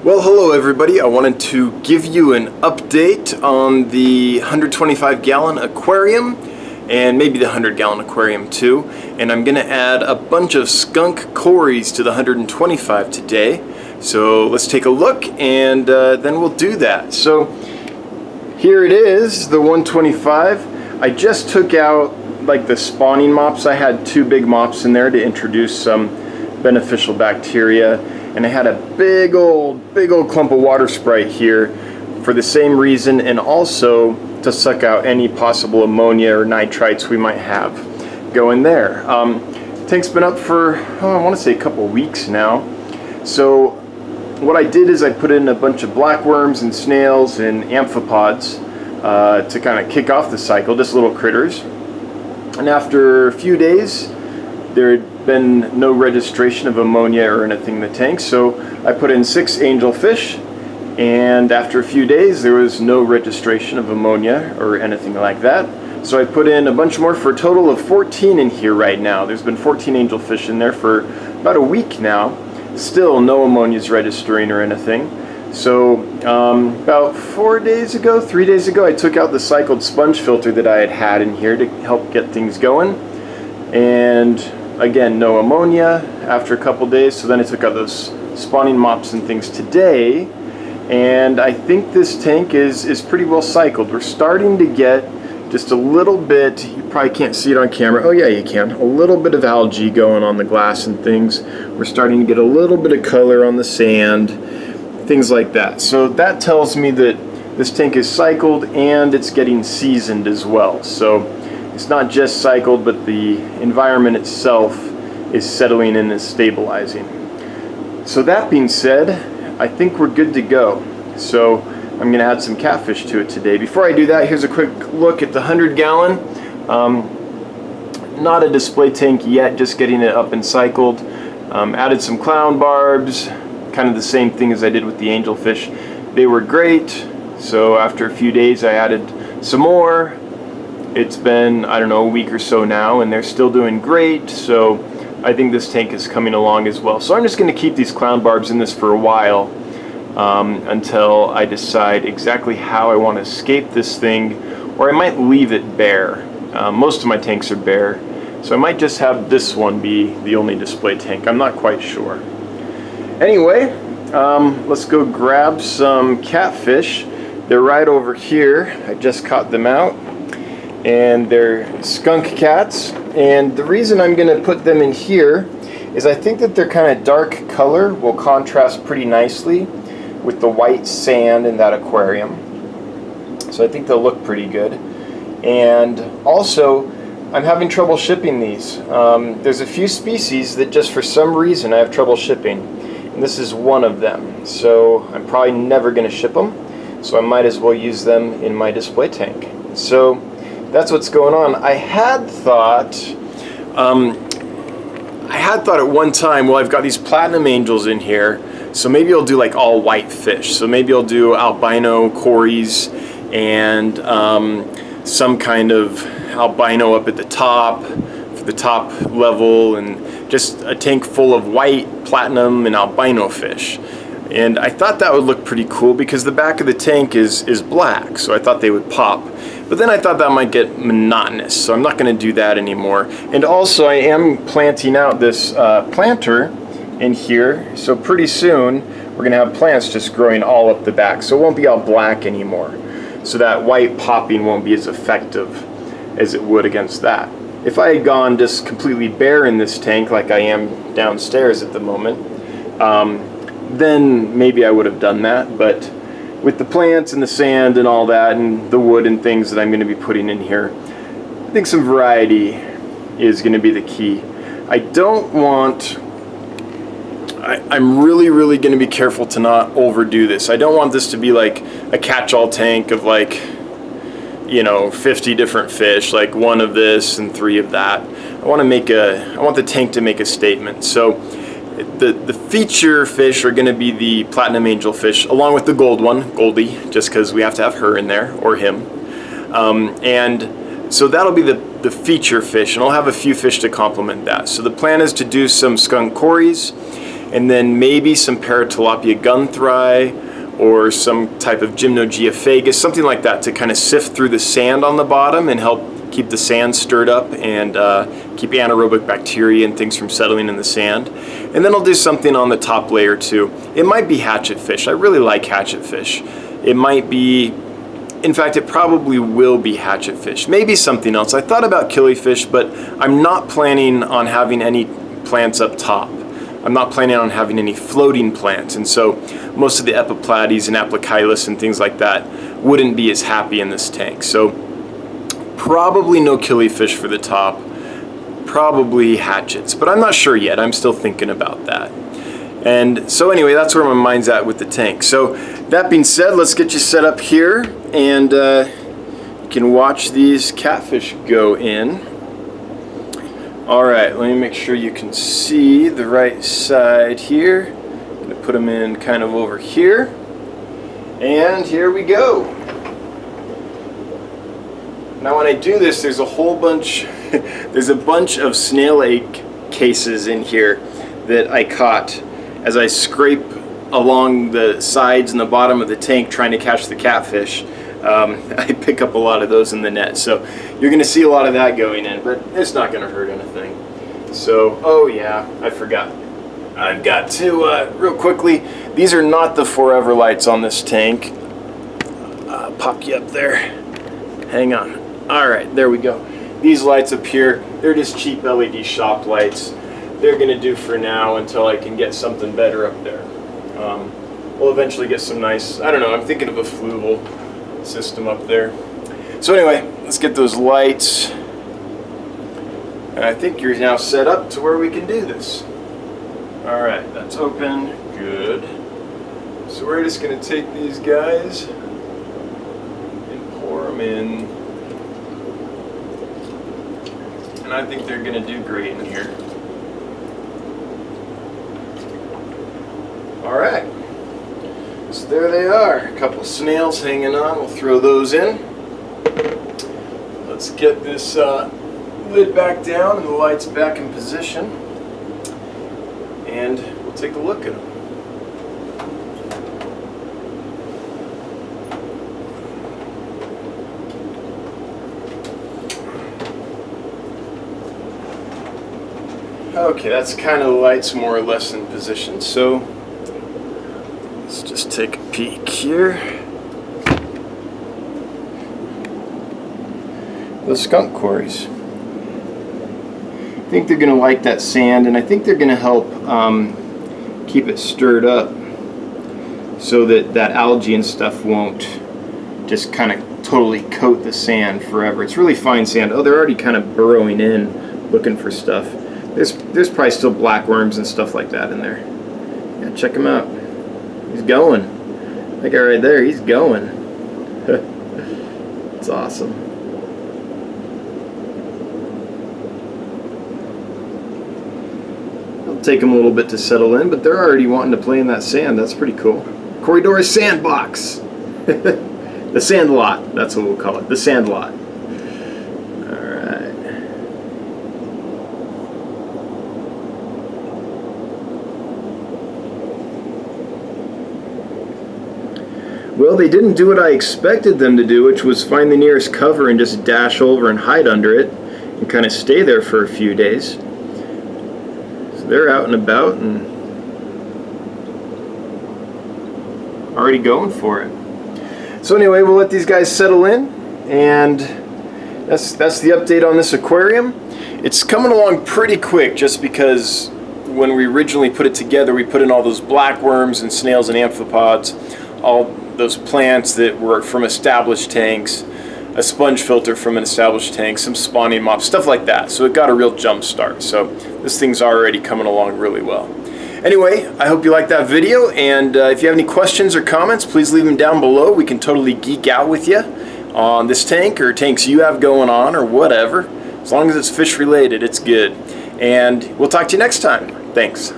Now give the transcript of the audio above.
Well, hello everybody. I wanted to give you an update on the 125-gallon aquarium and maybe the 100-gallon aquarium too. And I'm going to add a bunch of Skunk Corys to the 125 today. So let's take a look and then we'll do that. So here it is, the 125. I just took out like the spawning mops. I had two big mops in there to introduce some beneficial bacteria. And I had a big old clump of water sprite here for the same reason, and also to suck out any possible ammonia or nitrites we might have going there. Tank's been up for, I want to say a couple weeks now. So what I did is I put in a bunch of blackworms and snails and amphipods to kind of kick off the cycle, just little critters. And after a few days, there had been no registration of ammonia or anything in the tank, so I put in 6 angelfish, and after a few days there was no registration of ammonia or anything like that. So I put in a bunch more for a total of 14 in here right now. There's been 14 angelfish in there for about a week now. Still no ammonia is registering or anything. So about 3 days ago, I took out the cycled sponge filter that I had in here to help get things going. And again, no ammonia after a couple days. So then I took out those spawning mops and things today, and I think this tank is pretty well cycled. We're starting to get just a little bit, you probably can't see it on camera, oh yeah you can, a little bit of algae going on the glass and things. We're starting to get a little bit of color on the sand, things like that. So that tells me that this tank is cycled and it's getting seasoned as well. So it's not just cycled, but the environment itself is settling in and stabilizing. So that being said, I think we're good to go. So I'm going to add some catfish to it today. Before I do that, here's a quick look at the 100-gallon. Not a display tank yet, just getting it up and cycled. Added some clown barbs, kind of the same thing as I did with the angelfish. They were great, so after a few days I added some more. It's been, I don't know, a week or so now, and they're still doing great, so I think this tank is coming along as well. So I'm just going to keep these clown barbs in this for a while until I decide exactly how I want to escape this thing, or I might leave it bare. Most of my tanks are bare, so I might just have this one be the only display tank. I'm not quite sure. Anyway, let's go grab some catfish. They're right over here. I just caught them out. And they're skunk cats, and the reason I'm going to put them in here is I think that their kind of dark color will contrast pretty nicely with the white sand in that aquarium, so I think they'll look pretty good. And also, I'm having trouble shipping these. There's a few species that just for some reason I have trouble shipping, and this is one of them, so I'm probably never going to ship them, so I might as well use them in my display tank. So that's what's going on. I had thought at one time, well, I've got these platinum angels in here, so maybe I'll do like all white fish. So maybe I'll do albino Corys and some kind of albino up at the top, for the top level, and just a tank full of white, platinum, and albino fish. And I thought that would look pretty cool because the back of the tank is black, so I thought they would pop. But then I thought that might get monotonous, so I'm not going to do that anymore. And also I am planting out this planter in here, so pretty soon we're going to have plants just growing all up the back, so it won't be all black anymore. So that white popping won't be as effective as it would against that. If I had gone just completely bare in this tank like I am downstairs at the moment, then maybe I would have done that, but with the plants and the sand and all that and the wood and things that I'm going to be putting in here, I think some variety is going to be the key. I'm really going to be careful to not overdo this. I don't want this to be like a catch-all tank of like, 50 different fish, like 1 of this and 3 of that. I want the tank to make a statement. So the feature fish are going to be the platinum angelfish, along with the gold one, Goldie, just because we have to have her in there, or him. And so that'll be the feature fish, and I'll have a few fish to complement that. So the plan is to do some Skunk Corys, and then maybe some Paratilapia gunthri or some type of Gymnogeophagus, something like that, to kind of sift through the sand on the bottom and help keep the sand stirred up and keep anaerobic bacteria and things from settling in the sand. And then I'll do something on the top layer too. It might be hatchet fish. I really like hatchet fish. It might be, in fact, it probably will be hatchet fish. Maybe something else. I thought about killifish, but I'm not planning on having any plants up top. I'm not planning on having any floating plants, and so most of the Epiplades and Aplochilus and things like that wouldn't be as happy in this tank. So probably no killifish for the top, probably hatchets, but I'm not sure yet. I'm still thinking about that. And so anyway, that's where my mind's at with the tank. So that being said, let's get you set up here, and you can watch these catfish go in. All right, let me make sure you can see the right side here. I'm gonna put them in kind of over here, and here we go. Now when I do this, there's a whole bunch, there's a bunch of snail egg cases in here that I caught as I scrape along the sides and the bottom of the tank trying to catch the catfish. I pick up a lot of those in the net, so you're going to see a lot of that going in, but it's not going to hurt anything. So, oh yeah, I forgot. I've got to, real quickly, these are not the forever lights on this tank. Pop you up there. Hang on. Alright, there we go. These lights up here, they're just cheap LED shop lights. They're going to do for now until I can get something better up there. We'll eventually get some nice, I don't know, I'm thinking of a fluval system up there. So anyway, let's get those lights. And I think you're now set up to where we can do this. Alright, that's open. Good. So we're just going to take these guys and pour them in. And I think they're going to do great in here. Alright, so there they are. A couple snails hanging on. We'll throw those in. Let's get this lid back down and the lights back in position. And we'll take a look at them. Okay, that's kind of the lights more or less in position, so let's just take a peek here. The Skunk Corys. I think they're going to like that sand, and I think they're going to help keep it stirred up so that that algae and stuff won't just kind of totally coat the sand forever. It's really fine sand. Oh, they're already kind of burrowing in looking for stuff. There's probably still black worms and stuff like that in there. Yeah, check him out. He's going. That guy right there, he's going. It's awesome. It'll take them a little bit to settle in, but they're already wanting to play in that sand. That's pretty cool. Corydor's sandbox. The sand lot, that's what we'll call it. The sand lot. Well, they didn't do what I expected them to do, which was find the nearest cover and just dash over and hide under it and kind of stay there for a few days. So they're out and about and already going for it. So anyway, we'll let these guys settle in, and that's the update on this aquarium. It's coming along pretty quick just because when we originally put it together, we put in all those black worms and snails and amphipods, all those plants that were from established tanks, a sponge filter from an established tank, some spawning mops, stuff like that. So it got a real jump start. So this thing's already coming along really well. Anyway, I hope you liked that video, and if you have any questions or comments, please leave them down below. We can totally geek out with you on this tank or tanks you have going on or whatever. As long as it's fish related, it's good. And we'll talk to you next time. Thanks.